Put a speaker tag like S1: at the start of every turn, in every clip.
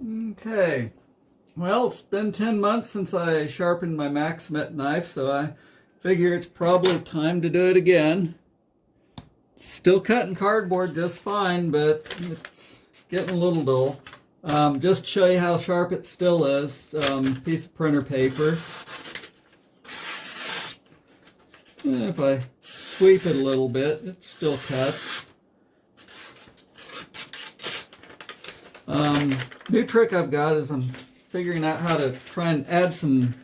S1: Okay, well, it's been 10 months since I sharpened my Maxamet knife, so I figure it's probably time to do it again. Still cutting cardboard just fine, but it's getting a little dull. Just to show you how sharp it still is, piece of printer paper. And if I sweep it a little bit, it still cuts. New trick I've got is I'm figuring out how to try and add some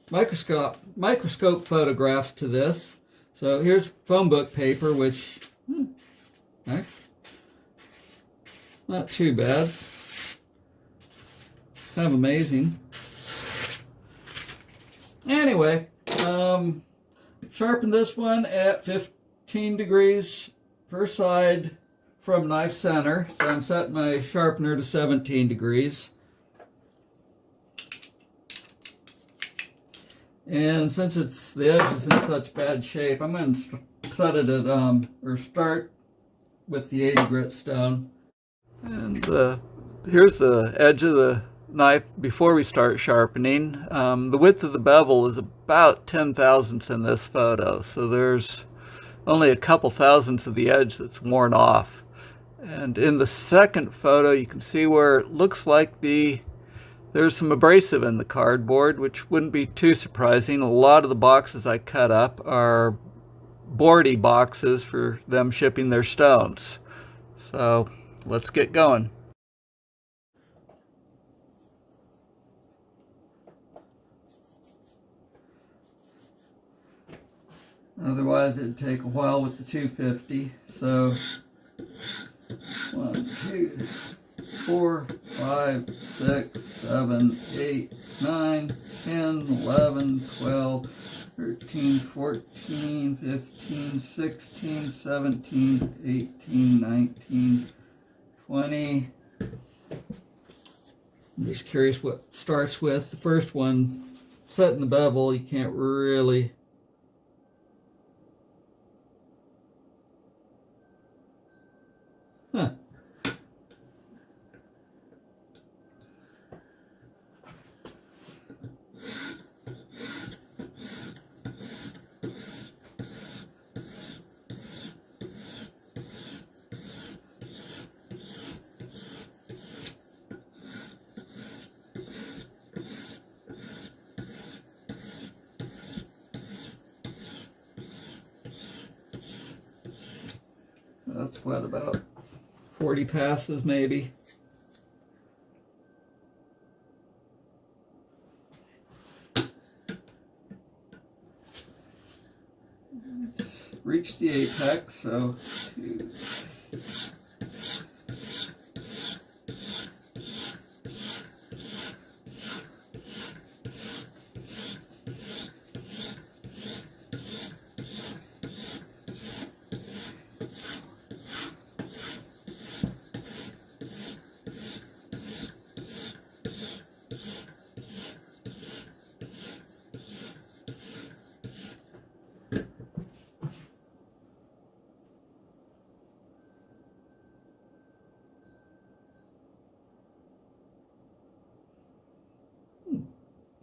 S1: microscope photographs to this. So here's phone book paper, which not too bad. Kind of amazing. Anyway, sharpen this one at 15 degrees per side from knife center. So I'm setting my sharpener to 17 degrees. And since the edge is in such bad shape, I'm going to set it at, or start with the 80 grit stone. And here's the edge of the knife before we start sharpening. The width of the bevel is about 10 thousandths in this photo, so there's only a couple thousandths of the edge that's worn off. And in the second photo, you can see where it looks like there's some abrasive in the cardboard, which wouldn't be too surprising. A lot of the boxes I cut up are boardy boxes for them shipping their stones. So let's get going. Otherwise it'd take a while with the 250. So 1, 2, 4, 5, 6, 7, 8, 9, 10, 11, 12, 13, 14, 15, 16, 17, 18, 19, 20. I'm just curious what starts with. The first one, setting the bevel, you can't really... Huh. That's what, about 40 passes maybe. Let's reach the apex, so 2.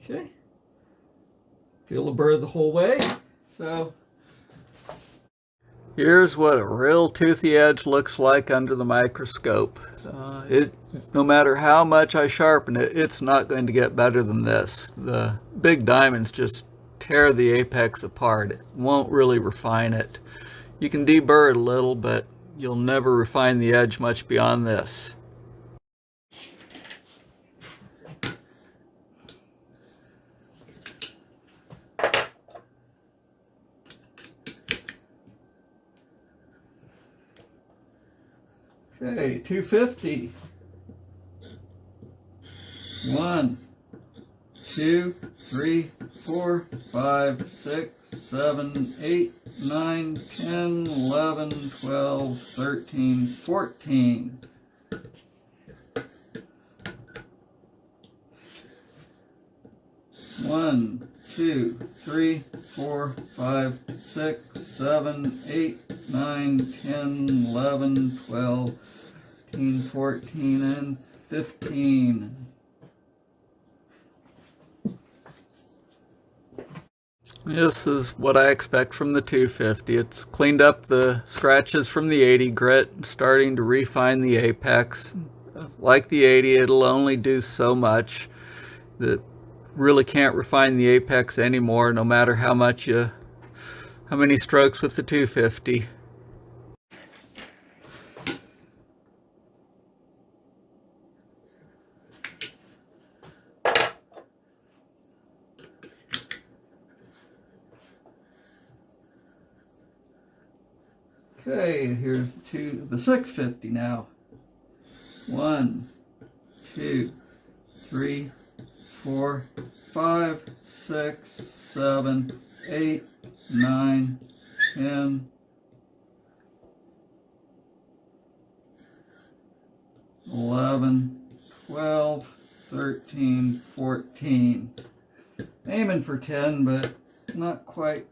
S1: Okay, feel the burr the whole way. So here's what a real toothy edge looks like under the microscope. No matter how much I sharpen it, it's not going to get better than this. The big diamonds just tear the apex apart. It won't really refine it. You can deburr it a little, but you'll never refine the edge much beyond this. Okay, 250. 1, 2, 3, 4, 5, 6, 7, 8, 9, 10, 11, 12, 13, 14. One, 2, 3, 4, 5, 6, 7, 8, 9, 10, 11, 12, 13, 14, and 15. This is what I expect from the 250. It's cleaned up the scratches from the 80 grit, starting to refine the apex. Like the 80, it'll only do so much. That really can't refine the apex anymore, no matter how many strokes with the 250. Okay, here's the 650 now. 1, 2, 3, 4, 5, 6, 7, 8, 9, 10, 11, 12, 13, 14. Aiming for 10, but not quite.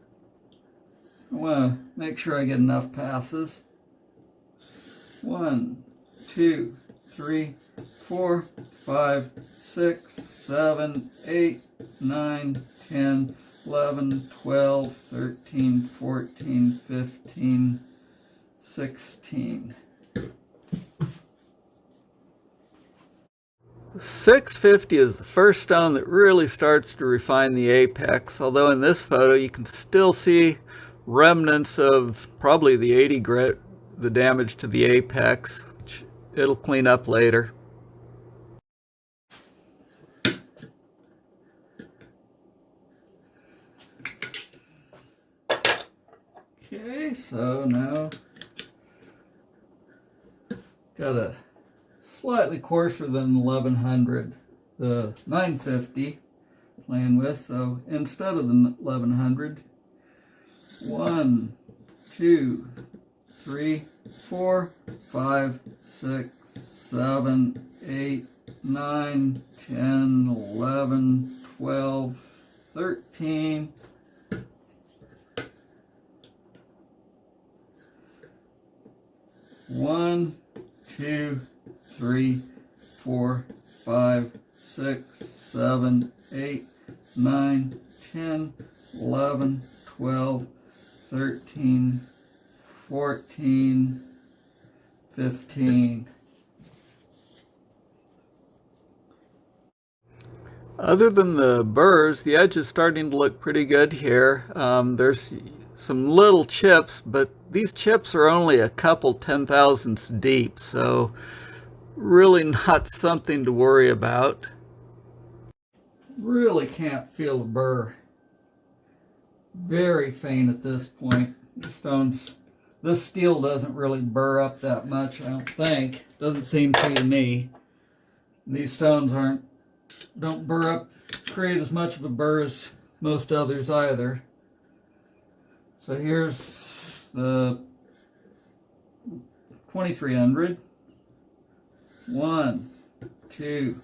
S1: I want to make sure I get enough passes. 1, 2, 3, 4, 5, 6, 7, 8, 9, 10, 11, 12, 13, 14, 15, 16. The 650 is the first stone that really starts to refine the apex, although in this photo you can still see remnants of probably the 80 grit, the damage to the apex, which it'll clean up later. Okay, so now got a slightly coarser than 1100, the 950 playing with, so instead of the 1100, 1, 2, 3, 4, 5, 6, 7, 8, 9, 10, 11, 12, 13, 1, 2, 3, 4, 5, 6, 7, 8, 9, 10, 11, 12, 13, 14, 15. Other than the burrs, the edge is starting to look pretty good here. There's some little chips, but these chips are only a couple 10,000ths deep, so really not something to worry about. Really can't feel the burr. Very faint at this point. This steel doesn't really burr up that much, I don't think. Doesn't seem to me. These stones don't burr up, create as much of a burr as most others either. So here's the 2300. 1, 2,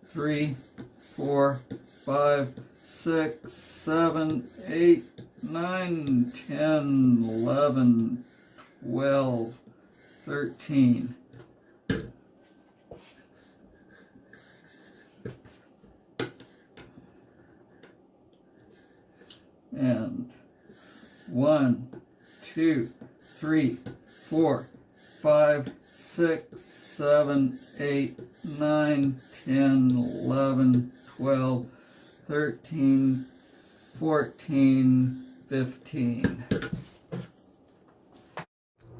S1: 3, 4, 5, 6, 7, 8, 9, 10, 11, 12, 13. And 1, 2, 3, 4, 5, 6, 7, 8, 9, 10, 11, 12, 13, 14, 15.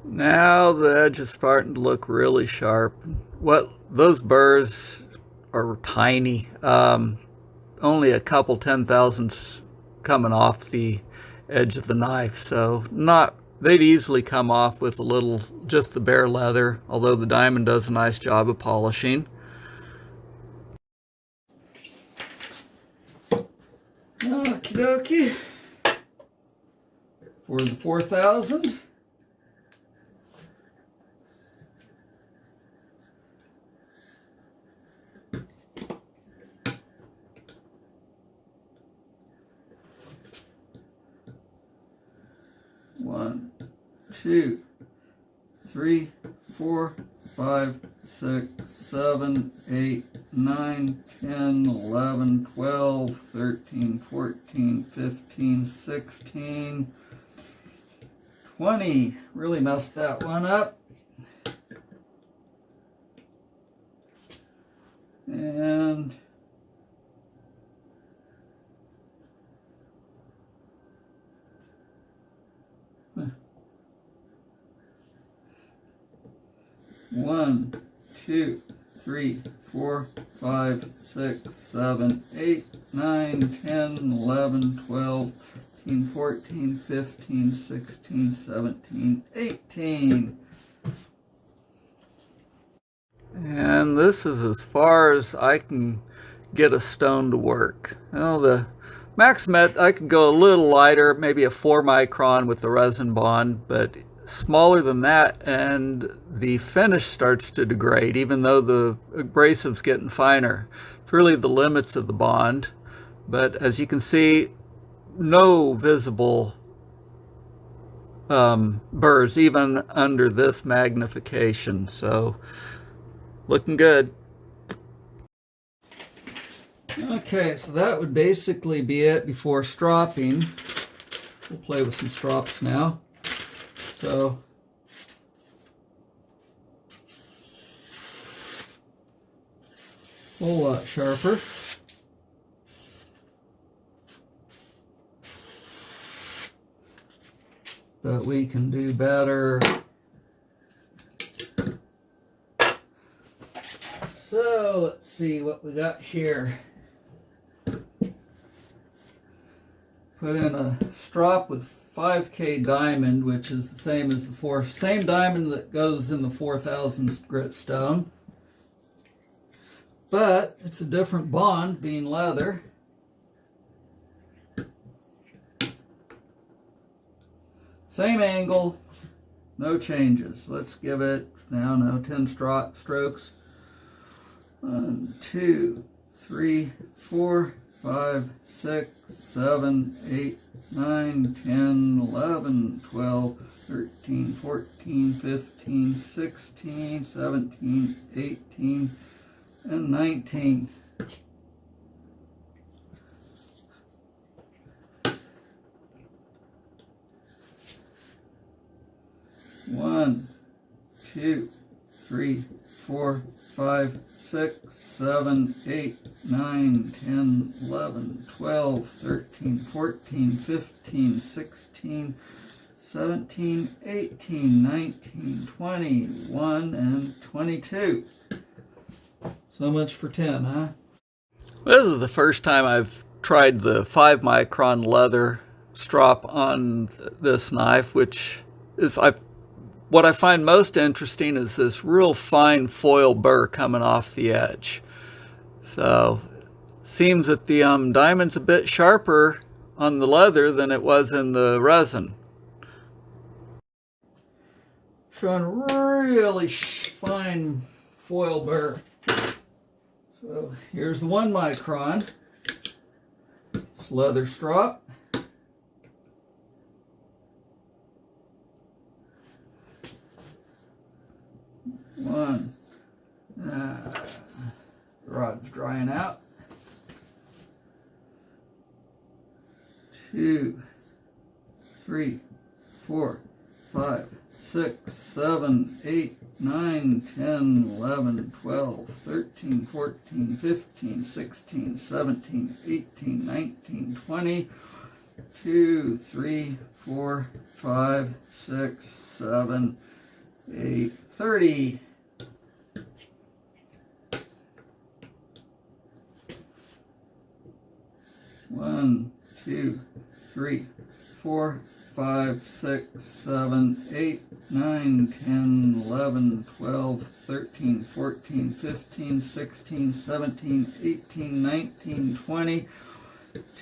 S1: Now the edge is starting to look really sharp. Those burrs are tiny. Only a couple 10,000ths coming off the edge of the knife, so they'd easily come off with just the bare leather, although the diamond does a nice job of polishing. Okie dokie. For the 4,000. One, 2, 3, 4, 5, 6, 7, 8, 9, 10, 11, 12, 13, 14, 15, 16, 20. Really messed that one up. And one, 2, 3, 4, 5, 6, 7, 8, 9, 10, 11, 12, 13, 14, 15, 16, 17, 18. And this is as far as I can get a stone to work. Well, the Maxamet, I could go a little lighter, maybe a 4 micron with the resin bond, but smaller than that and the finish starts to degrade, even though the abrasive's getting finer. It's really the limits of the bond, but as you can see, no visible burrs even under this magnification, so looking good. Okay, so that would basically be it before stropping. We'll play with some strops now. So a whole lot sharper. But we can do better. So let's see what we got here. Put in a strop with 5K diamond, which is the same as the same diamond that goes in the 4000 grit stone. But it's a different bond, being leather. Same angle, no changes. Let's give it now 10 strokes. 1, 2, 3, 4, 5, 6, 7, 8, 9, 10, 11, 12, 13, 14, 15, 16, 17, 18, and 19. One, 2, 3, 4, 5, 6, 7, 8, 9, 10, 11, 12, 13, 14, 15, 16, 17, 18, 19, 20, 21, and 22. So much for 10, huh? This is the first time I've tried the 5 micron leather strop on this knife, which is what I find most interesting is this real fine foil burr coming off the edge. So seems that the diamond's a bit sharper on the leather than it was in the resin. Showing really fine foil burr. So here's the 1 micron. It's leather strop. One. The rod's drying out. 2, 3, 4, 5, 6, 7, 8, 9, 10, 11, 12, 13, 14, 15, 16, 17, 18, 19, 20, 2, 3, 4, 5, 6, 7, 8, 30. One, 2, 3, 4, 5, 6, 7, 8, 9, 10, 11, 12, 13, 14, 15, 16, 17, 18, 19, 20,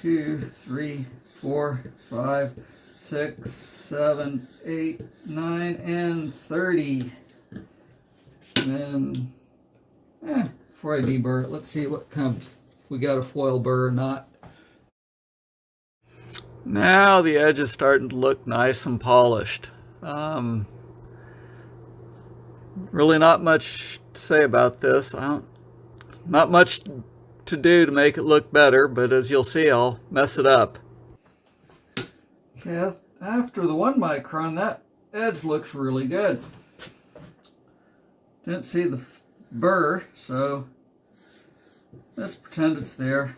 S1: 2, 3, 4, 5, 6, 7, 8, 9, and 30. And then, before I deburr it, let's see what kind of, if we got a foil burr or not. Now the edge is starting to look nice and polished. Really not much to say about this. Not much to do to make it look better, but as you'll see, I'll mess it up. Yeah, after the 1 micron, that edge looks really good. Didn't see the burr, so let's pretend it's there.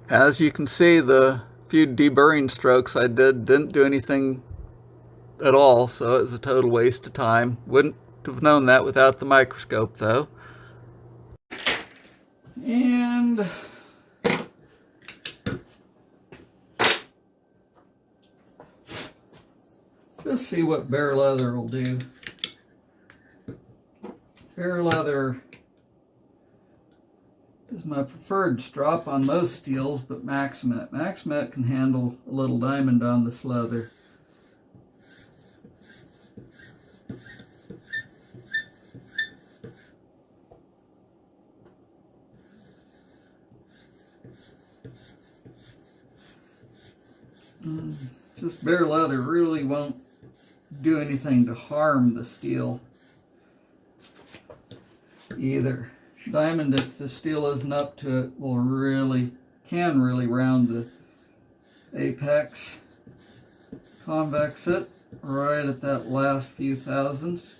S1: As you can see, the few deburring strokes I didn't do anything at all, so it was a total waste of time. Wouldn't have known that without the microscope, though. And just see what bare leather will do. Bare leather is my preferred strop on most steels, but Maxamet. Maxamet can handle a little diamond on this leather. Just bare leather really won't do anything to harm the steel either. Diamond, if the steel isn't up to it, can really round the apex, convex it right at that last few thousandths.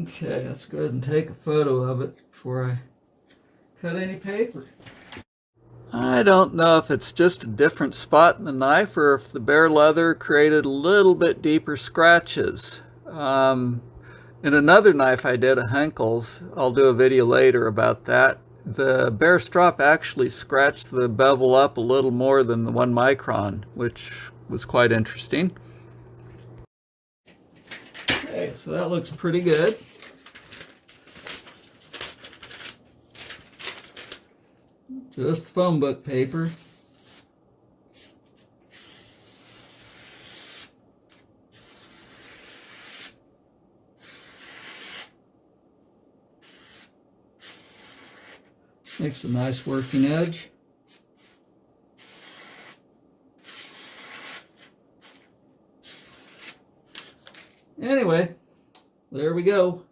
S1: Okay, let's go ahead and take a photo of it before I cut any paper. I don't know if it's just a different spot in the knife or if the bare leather created a little bit deeper scratches. In another knife I did, a Henckels, I'll do a video later about that, the bare strop actually scratched the bevel up a little more than the 1 micron, which was quite interesting. Okay, so that looks pretty good. Just phone book paper. Makes a nice working edge. Anyway, there we go.